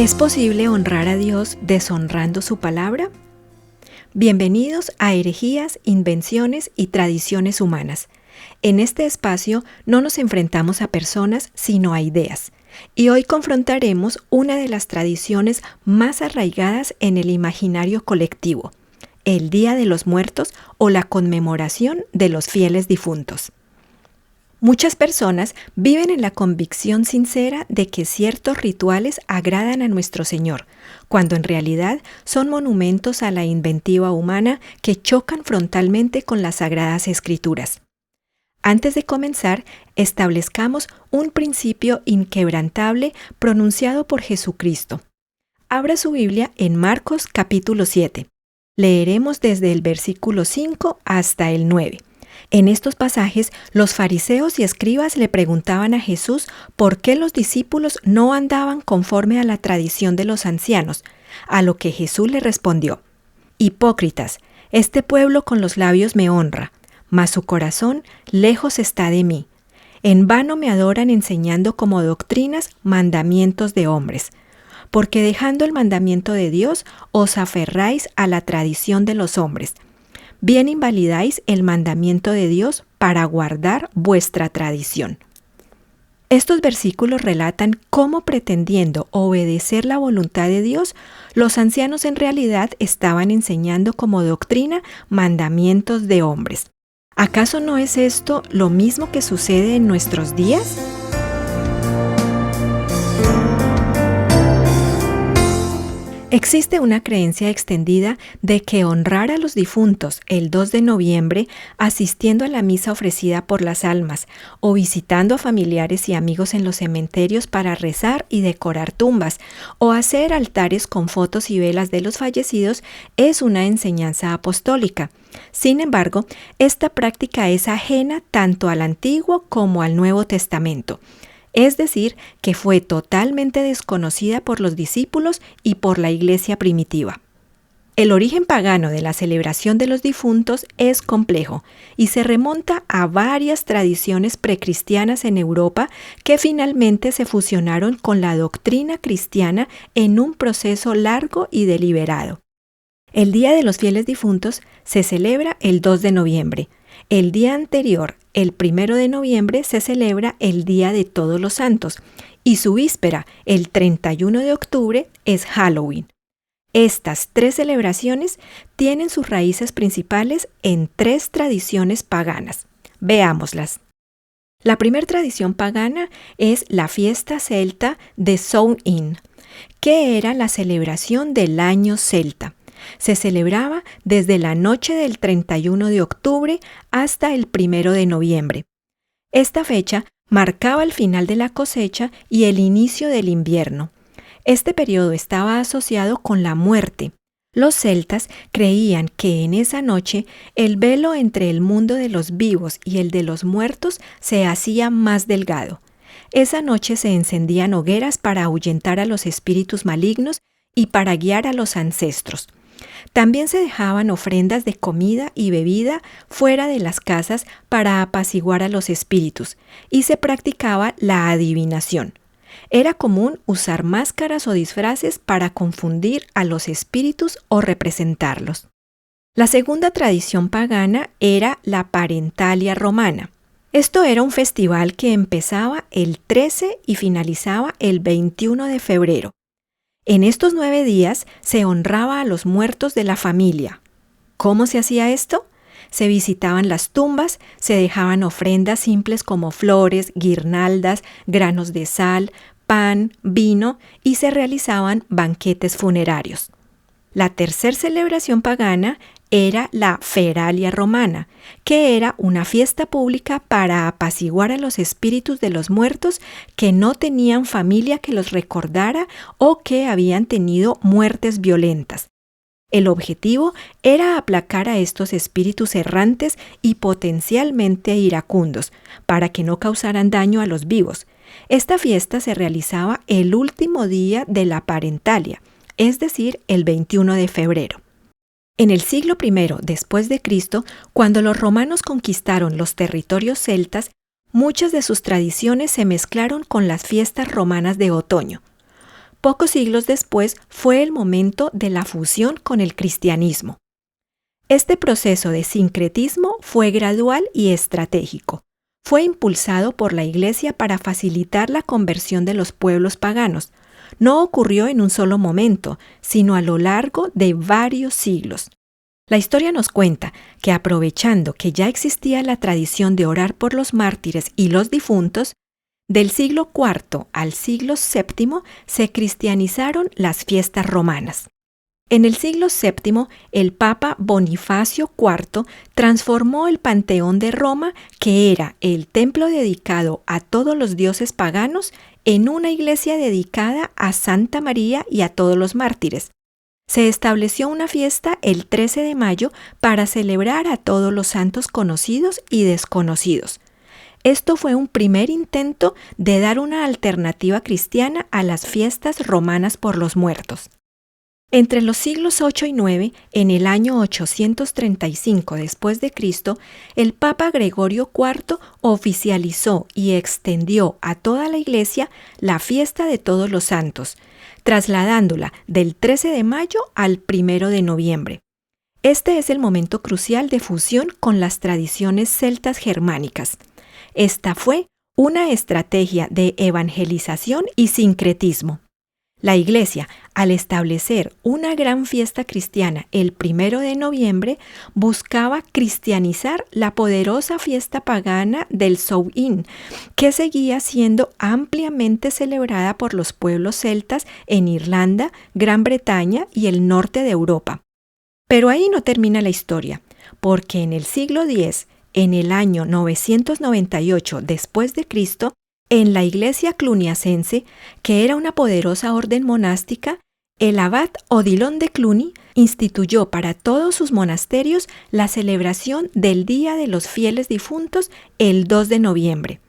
¿Es posible honrar a Dios deshonrando su palabra? Bienvenidos a Herejías, Invenciones y Tradiciones Humanas. En este espacio no nos enfrentamos a personas, sino a ideas. Y hoy confrontaremos una de las tradiciones más arraigadas en el imaginario colectivo, el Día de los Muertos o la conmemoración de los fieles difuntos. Muchas personas viven en la convicción sincera de que ciertos rituales agradan a nuestro Señor, cuando en realidad son monumentos a la inventiva humana que chocan frontalmente con las Sagradas Escrituras. Antes de comenzar, establezcamos un principio inquebrantable pronunciado por Jesucristo. Abra su Biblia en Marcos capítulo 7. Leeremos desde el versículo 5 hasta el 9. En estos pasajes, los fariseos y escribas le preguntaban a Jesús por qué los discípulos no andaban conforme a la tradición de los ancianos, a lo que Jesús le respondió: «Hipócritas, este pueblo con los labios me honra, mas su corazón lejos está de mí. En vano me adoran enseñando como doctrinas mandamientos de hombres, porque dejando el mandamiento de Dios os aferráis a la tradición de los hombres. Bien invalidáis el mandamiento de Dios para guardar vuestra tradición». Estos versículos relatan cómo, pretendiendo obedecer la voluntad de Dios, los ancianos en realidad estaban enseñando como doctrina mandamientos de hombres. ¿Acaso no es esto lo mismo que sucede en nuestros días? Existe una creencia extendida de que honrar a los difuntos el 2 de noviembre, asistiendo a la misa ofrecida por las almas o visitando a familiares y amigos en los cementerios para rezar y decorar tumbas o hacer altares con fotos y velas de los fallecidos es una enseñanza apostólica. Sin embargo, esta práctica es ajena tanto al Antiguo como al Nuevo Testamento. Es decir, que fue totalmente desconocida por los discípulos y por la Iglesia primitiva. El origen pagano de la celebración de los difuntos es complejo y se remonta a varias tradiciones precristianas en Europa que finalmente se fusionaron con la doctrina cristiana en un proceso largo y deliberado. El Día de los Fieles Difuntos se celebra el 2 de noviembre. El día anterior, el 1 de noviembre, se celebra el Día de Todos los Santos y su víspera, el 31 de octubre, es Halloween. Estas tres celebraciones tienen sus raíces principales en tres tradiciones paganas. Veámoslas. La primera tradición pagana es la fiesta celta de Samhain, que era la celebración del año celta. Se celebraba desde la noche del 31 de octubre hasta el 1 de noviembre. Esta fecha marcaba el final de la cosecha y el inicio del invierno. Este periodo estaba asociado con la muerte. Los celtas creían que en esa noche el velo entre el mundo de los vivos y el de los muertos se hacía más delgado. Esa noche se encendían hogueras para ahuyentar a los espíritus malignos y para guiar a los ancestros. También se dejaban ofrendas de comida y bebida fuera de las casas para apaciguar a los espíritus, y se practicaba la adivinación. Era común usar máscaras o disfraces para confundir a los espíritus o representarlos. La segunda tradición pagana era la Parentalia romana. Esto era un festival que empezaba el 13 y finalizaba el 21 de febrero. En estos 9 días se honraba a los muertos de la familia. ¿Cómo se hacía esto? Se visitaban las tumbas, se dejaban ofrendas simples como flores, guirnaldas, granos de sal, pan, vino y se realizaban banquetes funerarios. La tercera celebración pagana era la Feralia romana, que era una fiesta pública para apaciguar a los espíritus de los muertos que no tenían familia que los recordara o que habían tenido muertes violentas. El objetivo era aplacar a estos espíritus errantes y potencialmente iracundos, para que no causaran daño a los vivos. Esta fiesta se realizaba el último día de la Parentalia, es decir, el 21 de febrero. En el siglo I después de Cristo, cuando los romanos conquistaron los territorios celtas, muchas de sus tradiciones se mezclaron con las fiestas romanas de otoño. Pocos siglos después fue el momento de la fusión con el cristianismo. Este proceso de sincretismo fue gradual y estratégico. Fue impulsado por la Iglesia para facilitar la conversión de los pueblos paganos. No ocurrió en un solo momento, sino a lo largo de varios siglos. La historia nos cuenta que aprovechando que ya existía la tradición de orar por los mártires y los difuntos, del siglo IV al siglo VII se cristianizaron las fiestas romanas. En el siglo VII, el Papa Bonifacio IV transformó el Panteón de Roma, que era el templo dedicado a todos los dioses paganos, en una iglesia dedicada a Santa María y a todos los mártires. Se estableció una fiesta el 13 de mayo para celebrar a todos los santos conocidos y desconocidos. Esto fue un primer intento de dar una alternativa cristiana a las fiestas romanas por los muertos. Entre los siglos VIII y IX, en el año 835 después de Cristo, el Papa Gregorio IV oficializó y extendió a toda la Iglesia la fiesta de todos los santos, trasladándola del 13 de mayo al 1 de noviembre. Este es el momento crucial de fusión con las tradiciones celtas germánicas. Esta fue una estrategia de evangelización y sincretismo. La Iglesia, al establecer una gran fiesta cristiana el 1 de noviembre, buscaba cristianizar la poderosa fiesta pagana del Samhain, que seguía siendo ampliamente celebrada por los pueblos celtas en Irlanda, Gran Bretaña y el norte de Europa. Pero ahí no termina la historia, porque en el siglo X, en el año 998 después de Cristo, en la iglesia cluniacense, que era una poderosa orden monástica, el abad Odilon de Cluny instituyó para todos sus monasterios la celebración del Día de los Fieles Difuntos el 2 de noviembre,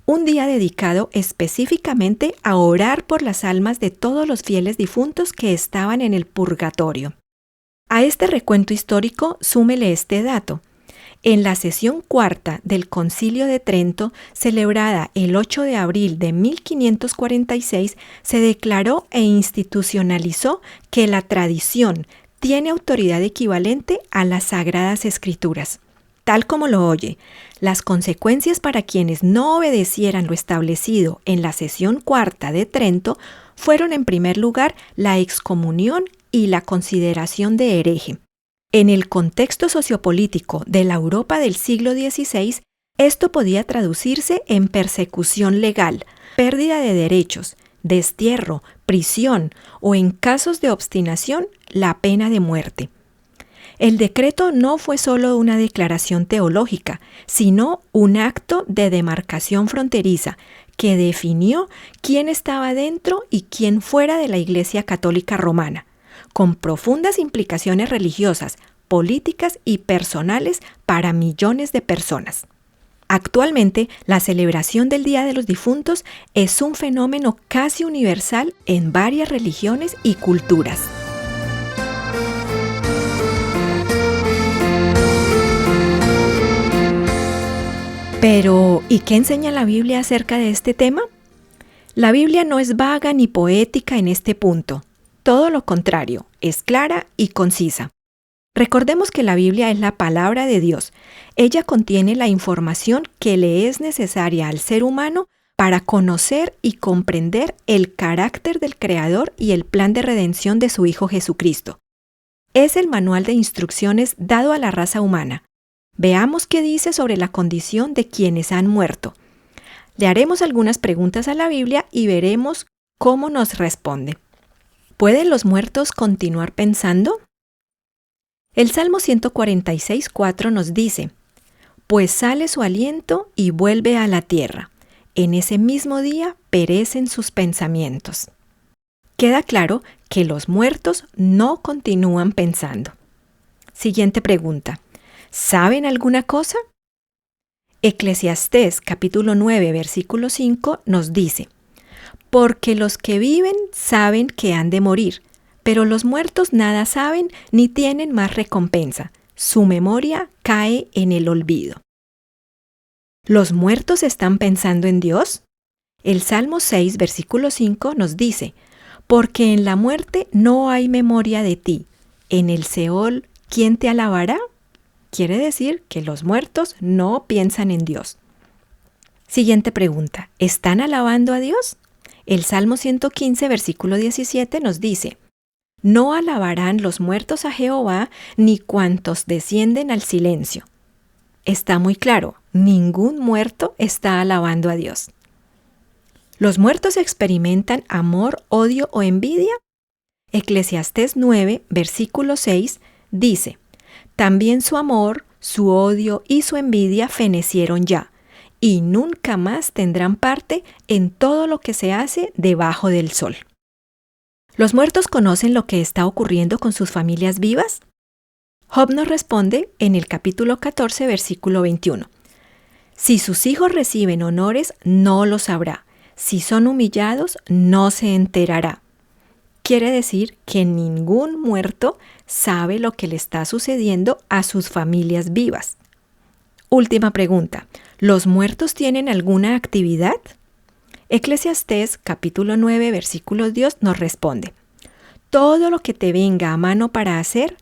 un día dedicado específicamente a orar por las almas de todos los fieles difuntos que estaban en el purgatorio. A este recuento histórico súmele este dato. En la sesión cuarta del Concilio de Trento, celebrada el 8 de abril de 1546, se declaró e institucionalizó que la tradición tiene autoridad equivalente a las Sagradas Escrituras. Tal como lo oye, las consecuencias para quienes no obedecieran lo establecido en la sesión cuarta de Trento fueron en primer lugar la excomunión y la consideración de hereje. En el contexto sociopolítico de la Europa del siglo XVI, esto podía traducirse en persecución legal, pérdida de derechos, destierro, prisión o, en casos de obstinación, la pena de muerte. El decreto no fue solo una declaración teológica, sino un acto de demarcación fronteriza que definió quién estaba dentro y quién fuera de la Iglesia Católica Romana, con profundas implicaciones religiosas, políticas y personales para millones de personas. Actualmente, la celebración del Día de los Difuntos es un fenómeno casi universal en varias religiones y culturas. Pero, ¿y qué enseña la Biblia acerca de este tema? La Biblia no es vaga ni poética en este punto. Todo lo contrario, es clara y concisa. Recordemos que la Biblia es la palabra de Dios. Ella contiene la información que le es necesaria al ser humano para conocer y comprender el carácter del Creador y el plan de redención de su Hijo Jesucristo. Es el manual de instrucciones dado a la raza humana. Veamos qué dice sobre la condición de quienes han muerto. Le haremos algunas preguntas a la Biblia y veremos cómo nos responde. ¿Pueden los muertos continuar pensando? El Salmo 146:4 nos dice: «Pues sale su aliento y vuelve a la tierra. En ese mismo día perecen sus pensamientos». Queda claro que los muertos no continúan pensando. Siguiente pregunta. ¿Saben alguna cosa? Eclesiastés capítulo 9, versículo 5 nos dice: «Porque los que viven saben que han de morir, pero los muertos nada saben ni tienen más recompensa. Su memoria cae en el olvido». ¿Los muertos están pensando en Dios? El Salmo 6, versículo 5 nos dice: Porque en la muerte no hay memoria de ti. En el Seol, ¿quién te alabará? Quiere decir que los muertos no piensan en Dios. Siguiente pregunta. ¿Están alabando a Dios? El Salmo 115, versículo 17 nos dice: No alabarán los muertos a Jehová, ni cuantos descienden al silencio. Está muy claro, ningún muerto está alabando a Dios. ¿Los muertos experimentan amor, odio o envidia? Eclesiastés 9, versículo 6 dice: También su amor, su odio y su envidia fenecieron ya, y nunca más tendrán parte en todo lo que se hace debajo del sol. ¿Los muertos conocen lo que está ocurriendo con sus familias vivas? Job nos responde en el capítulo 14, versículo 21. Si sus hijos reciben honores, no lo sabrá. Si son humillados, no se enterará. Quiere decir que ningún muerto sabe lo que le está sucediendo a sus familias vivas. Última pregunta. ¿Los muertos tienen alguna actividad? Eclesiastés capítulo 9, versículo 2 nos responde: Todo lo que te venga a mano para hacer,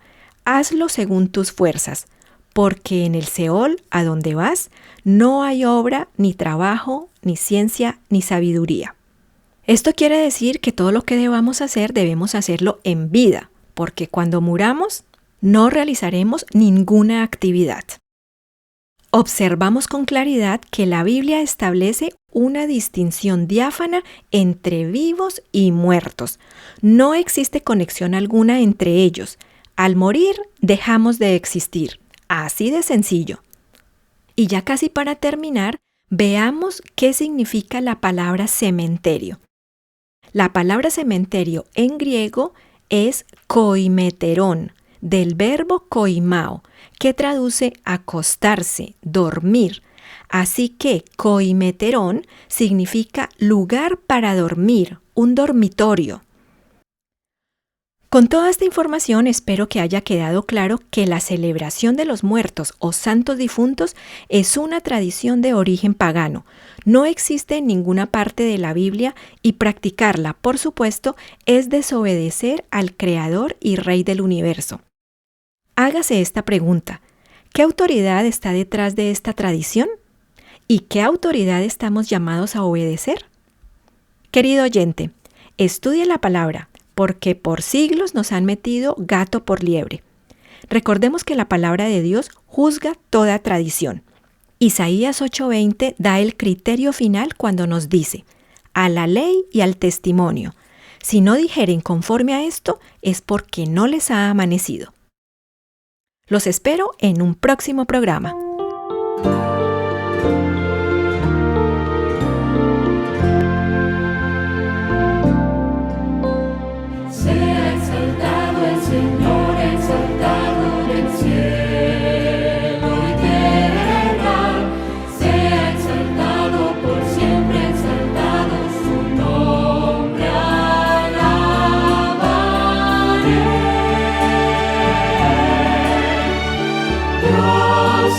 hazlo según tus fuerzas, porque en el Seol, a donde vas, no hay obra, ni trabajo, ni ciencia, ni sabiduría. Esto quiere decir que todo lo que debamos hacer, debemos hacerlo en vida, porque cuando muramos, no realizaremos ninguna actividad. Observamos con claridad que la Biblia establece una distinción diáfana entre vivos y muertos. No existe conexión alguna entre ellos. Al morir, dejamos de existir. Así de sencillo. Y ya casi para terminar, veamos qué significa la palabra cementerio. La palabra cementerio en griego es koimeterón, del verbo koimao, que traduce acostarse, dormir. Así que koimeterón significa lugar para dormir, un dormitorio. Con toda esta información espero que haya quedado claro que la celebración de los muertos o santos difuntos es una tradición de origen pagano. No existe en ninguna parte de la Biblia y practicarla, por supuesto, es desobedecer al Creador y Rey del universo. Hágase esta pregunta: ¿qué autoridad está detrás de esta tradición? ¿Y qué autoridad estamos llamados a obedecer? Querido oyente, estudie la palabra, porque por siglos nos han metido gato por liebre. Recordemos que la palabra de Dios juzga toda tradición. Isaías 8:20 da el criterio final cuando nos dice: a la ley y al testimonio. Si no dijeren conforme a esto, es porque no les ha amanecido. Los espero en un próximo programa. Sea exaltado el Señor, exaltado en el cielo y tierra. Sea exaltado por siempre, exaltado su nombre alabaré. Dios